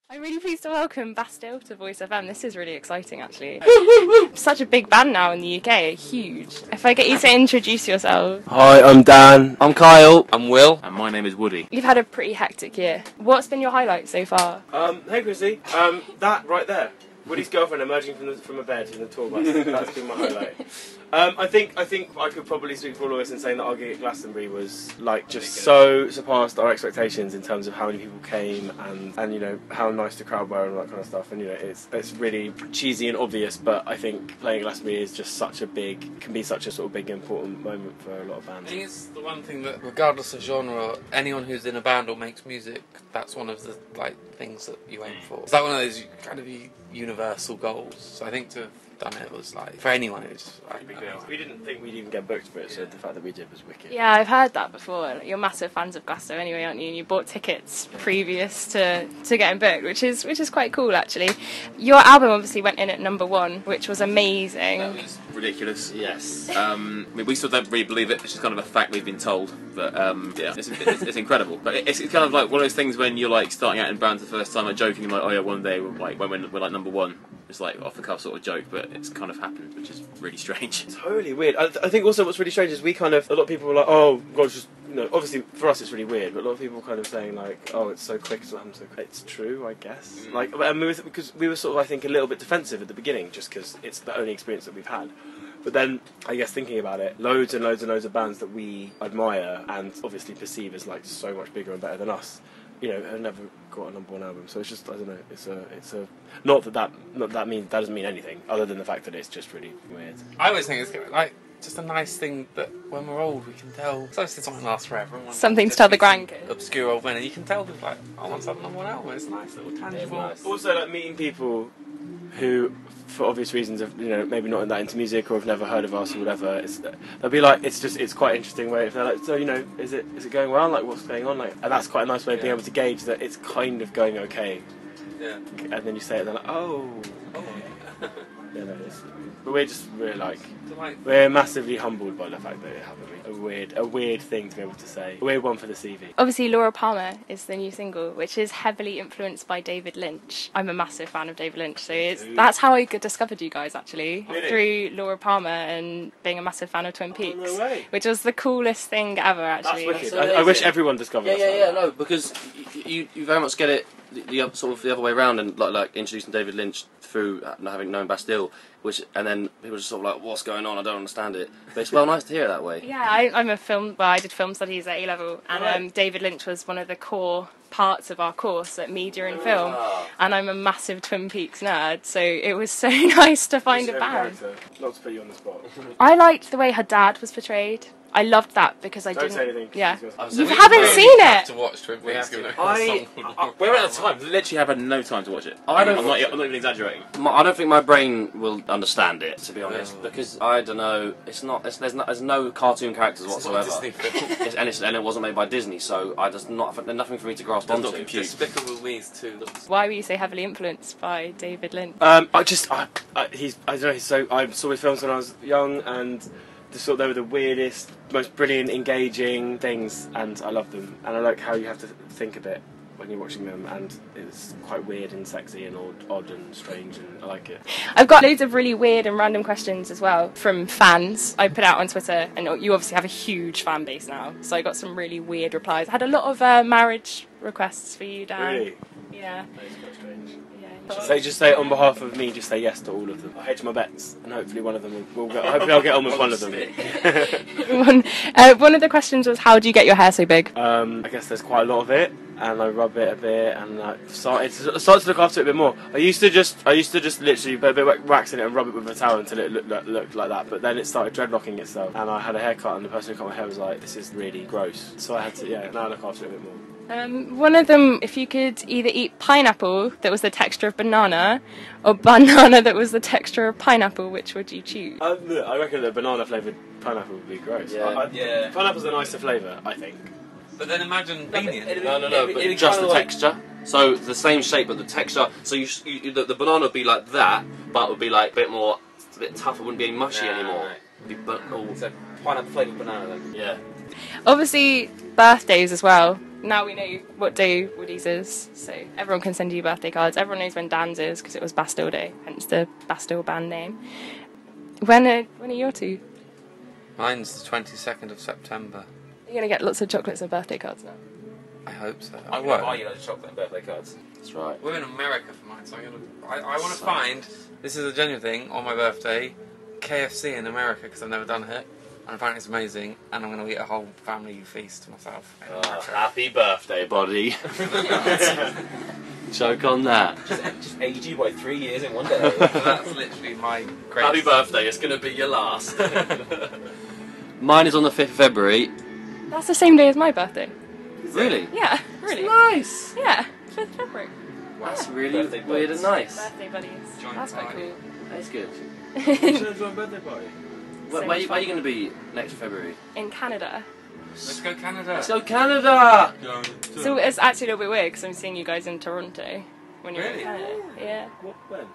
I'm really pleased to welcome Bastille to Voice FM. This is really exciting, actually. Such a big band now in the UK, huge. If I get you to introduce yourself. Hi, I'm Dan. I'm Kyle. I'm Will. And my name is Woody. You've had a pretty hectic year. What's been your highlight so far? Hey Chrissy. That right there. Woody's girlfriend emerging from a bed in the tour bus. That's been my highlight. I think I could probably speak for all of us in saying that our gig at Glastonbury was like just so surpassed our expectations in terms of how many people came and you know how nice the crowd were and all that kind of stuff. And you know it's really cheesy and obvious, but I think playing at Glastonbury is just can be such a sort of big important moment for a lot of bands. I think it's the one thing that, regardless of genre, anyone who's in a band or makes music, that's one of the things that you aim for. It's like one of those kind of universal goals. So I think to have done it was like, for anyone, it was like a big deal. We didn't think we'd even get booked for it, so the fact that we did was wicked. Yeah, I've heard that before. You're massive fans of Glasgow anyway, aren't you? And you bought tickets previous to getting booked, which is quite cool, actually. Your album obviously went in at #1, which was amazing. That was ridiculous. Yes. I mean, we still don't really believe it. It's just kind of a fact we've been told. But yeah, it's incredible. But it's kind of like one of those things when you're like starting out in bands the first time, like joking, like, oh yeah, one day we're like #1. It's like off the cuff sort of joke, but it's kind of happened, which is really strange. Totally weird. I think also what's really strange is a lot of people were like, oh god, just, you know, obviously for us it's really weird, but a lot of people kind of saying like, oh, it's so quick, it's not happened so quick. It's true, I guess. Like, because we were sort of, I think, a little bit defensive at the beginning, just because it's the only experience that we've had. But then, I guess thinking about it, loads and loads and loads of bands that we admire and obviously perceive as like so much bigger and better than us, you know, have never got a #1 album. So it's just, I don't know, it's a not that doesn't mean anything other than the fact that it's just really weird. I always think it's like just a nice thing that when we're old we can tell. So it's something lasts forever. Something to tell the grandkids. Obscure old men, and you can tell them like, I want something #1 album. It's nice, little tangible. Nice. Also, like meeting people who, for obvious reasons, have, you know, maybe not that into music or have never heard of us or whatever, they'll be like, it's quite interesting way if they're like, so, you know, is it going well, like what's going on, like, and that's quite a nice way of being able to gauge that it's kind of going okay. Yeah. And then you say it, and they're like, oh. Yeah, no, but we're massively humbled by the fact that it happened. A weird thing to be able to say. A weird one for the CV. Obviously, Laura Palmer is the new single, which is heavily influenced by David Lynch. I'm a massive fan of David Lynch, so that's how I discovered you guys, actually. Really? Through Laura Palmer and being a massive fan of Twin Peaks. No way. Which was the coolest thing ever, actually. That's wicked. I wish everyone discovered us. Yeah, no, because you very much get it the other way around, and like introducing David Lynch through having known Bastille, and then people are just sort of like, what's going on? I don't understand it. But it's nice to hear it that way. Yeah, I did film studies at A-level, and David Lynch was one of the core parts of our course at Media and Film, and I'm a massive Twin Peaks nerd, so it was so nice to find a band. Not to put you on the spot. I liked the way her dad was portrayed. I loved that because I Don't didn't. say anything. Yeah, So you haven't seen have it. to watch Twin Peaks. We're out of time. Literally have had no time to watch it. I'm not even exaggerating. I don't think my brain will understand it, to be honest, because I don't know. There's no cartoon characters whatsoever, and it wasn't made by Disney, so there's nothing for me to grasp onto. Despicable Me 2. Why were you so heavily influenced by David Lynch? I don't know. I saw his films when I was young, and they were the weirdest, most brilliant, engaging things, and I love them. And I like how you have to think a bit when you're watching them, and it's quite weird and sexy and odd and strange, and I like it. I've got loads of really weird and random questions as well from fans I put out on Twitter, and you obviously have a huge fan base now, so I got some really weird replies. I had a lot of marriage requests for you, Dan. Really? Yeah. That is quite strange. Yeah. Just say on behalf of me, just say yes to all of them. I hedge my bets, and hopefully one of them will go. Hopefully I'll get on with one of them. One of the questions was, how do you get your hair so big? I guess there's quite a lot of it, and I rub it a bit, and I started to look after it a bit more. I used to just literally put a bit of wax in it and rub it with a towel until it looked like that. But then it started dreadlocking itself, and I had a haircut, and the person who cut my hair was like, "This is really gross." So I had to, now I look after it a bit more. One of them, if you could either eat pineapple that was the texture of banana, or banana that was the texture of pineapple, which would you choose? I reckon that banana flavoured pineapple would be gross. Yeah. Pineapple's a nicer flavour, I think. But then imagine beanie. No, but just the texture. So the same shape, but the texture. So the banana would be like that, but it would be like a bit tougher. Wouldn't be any mushy anymore. So pineapple flavoured banana then. Yeah. Obviously, birthdays as well. now we know what day Woody's is, so everyone can send you birthday cards. Everyone knows when Dan's is because it was Bastille Day, hence the Bastille band name. When are your two? Mine's the 22nd of September. You're going to get lots of chocolates and birthday cards now. I hope so. I'm going to buy you those chocolate and birthday cards. That's right. We're in America for mine, so I want to find, this is a genuine thing, on my birthday, KFC in America, because I've never done it, and apparently it's amazing, and I'm going to eat a whole family feast to myself. Happy birthday, buddy. Joke on that. Just age you by 3 years in one day. That's literally my greatest... Happy birthday, it's going to be your last. Mine is on the 5th of February. That's the same day as my birthday. Really? Yeah, really. Nice. Yeah, 5th February. That's really Birthday weird and nice. Birthday buddies. Joint That's quite party. cool. That's good. birthday party. Where are you going to be next February? In Canada. Let's go Canada. Let's go Canada! So it's actually a little bit weird because I'm seeing you guys in Toronto when you're Really? in Canada. Yeah. When?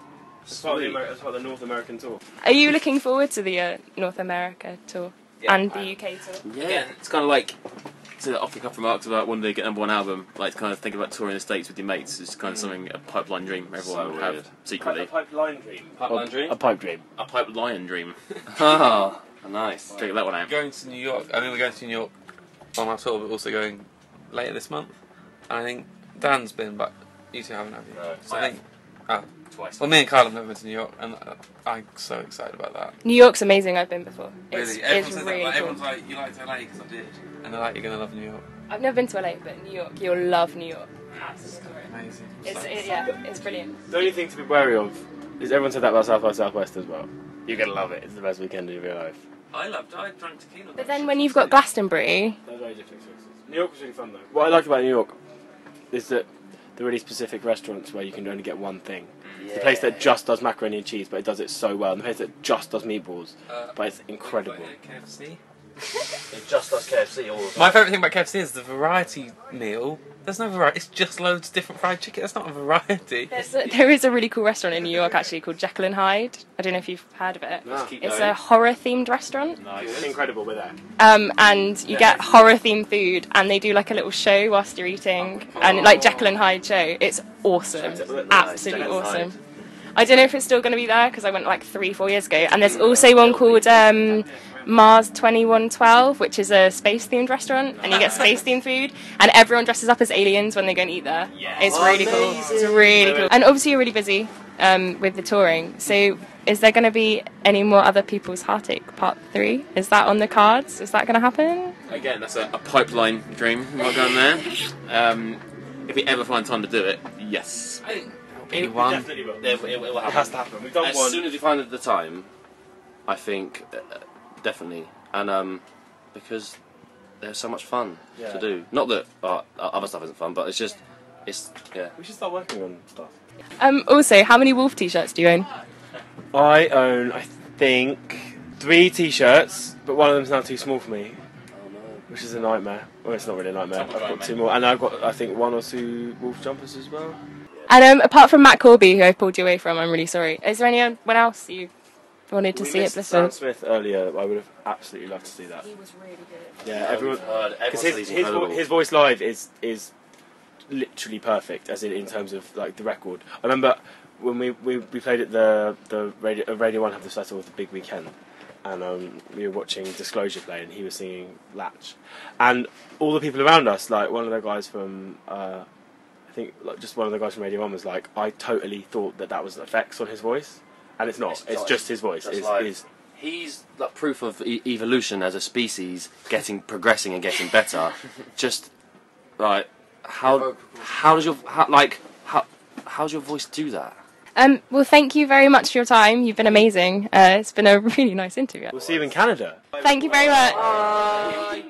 As part of the North American tour. Are you looking forward to the North America tour and the UK tour? Yeah. Again, it's kind of like to off the cuff remarks about one day get #1 album. Like to kind of think about touring the States with your mates. It's kind of something a pipeline dream everyone would weird. have secretly. A pipeline dream. Pipeline dream? A pipe dream. A pipeline dream. Oh, nice. Check that one out. Going to New York. I mean, we're going to New York on our tour, but also going later this month. And I think Dan's been, but you two haven't, have you? No, So I I think. Oh. Twice. Well, me and Kyle have never been to New York, and I'm so excited about that. New York's amazing. I've been before. It's, Really, everyone it's says really that. Like, cool. everyone's like, you liked LA because I did, and they're like, you're gonna love New York. I've never been to LA, but New York, you'll love New York. Absolutely. Amazing. It's brilliant. The only thing to be wary of is everyone said that about South by Southwest as well. You're gonna love it. It's the best weekend of your life. I drank tequila. But then when you've got Glastonbury, They're very different experiences. New York was really fun though. What I like about New York is that the really specific restaurants where you can only get one thing. The place that just does macaroni and cheese, but it does it so well. And the place that just does meatballs, but it's incredible. KFC. It just does KFC all the time. My favourite thing about KFC is the variety meal. There's no variety. It's just loads of different fried chicken. That's not a variety. there is a really cool restaurant in New York actually called Jekyll and Hyde. I don't know if you've heard of it. No. It's a horror-themed restaurant. Nice. It's incredible. We're there. And you get horror-themed food, and they do like a little show whilst you're eating, and like Jekyll and Hyde show. It's awesome, absolutely awesome. I don't know if it's still going to be there because I went like 3-4 years ago. And there's also one called Mars 2112, which is a space-themed restaurant, and you get space-themed food, and everyone dresses up as aliens when they go and eat there. It's really cool. It's really cool. And obviously you're really busy with the touring, so is there going to be any more Other People's Heartache Part 3? Is that on the cards? Is that going to happen? Again, that's a pipeline dream. Not going there. If we ever find time to do it, yes. It definitely will. It will happen. It has to happen. We've done As one. soon as we find the time, I think definitely, and because they're so much fun to do. Not that other stuff isn't fun, but it's yeah. We should start working on stuff. Also, how many Wolf t-shirts do you own? I own, I think, 3 t-shirts, but one of them's now too small for me, which is a nightmare. Well, it's not really a nightmare. I've got 2 more, and I've got, I think, 1 or 2 Wolf jumpers as well. And apart from Matt Corby, who I've pulled you away from, I'm really sorry. Is there anyone else you wanted to see at missed Sam Blissfields? Smith earlier. I would have absolutely loved to see that. He was really good. Yeah, everyone. Because Because his voice live is literally perfect, as in terms of like the record. I remember when we played at the Radio 1 have the festival with the big weekend, and we were watching Disclosure play, and he was singing Latch, and all the people around us, like one of the guys from. I think like, just one of the guys from Radio 1 was like, I totally thought that was effects on his voice, and it's not. It's just his voice. He's like proof of evolution as a species, progressing and getting better. Just like how does your how's your voice do that? Well, thank you very much for your time. You've been amazing. It's been a really nice interview. We'll see you in Canada. Thank you very much. Bye.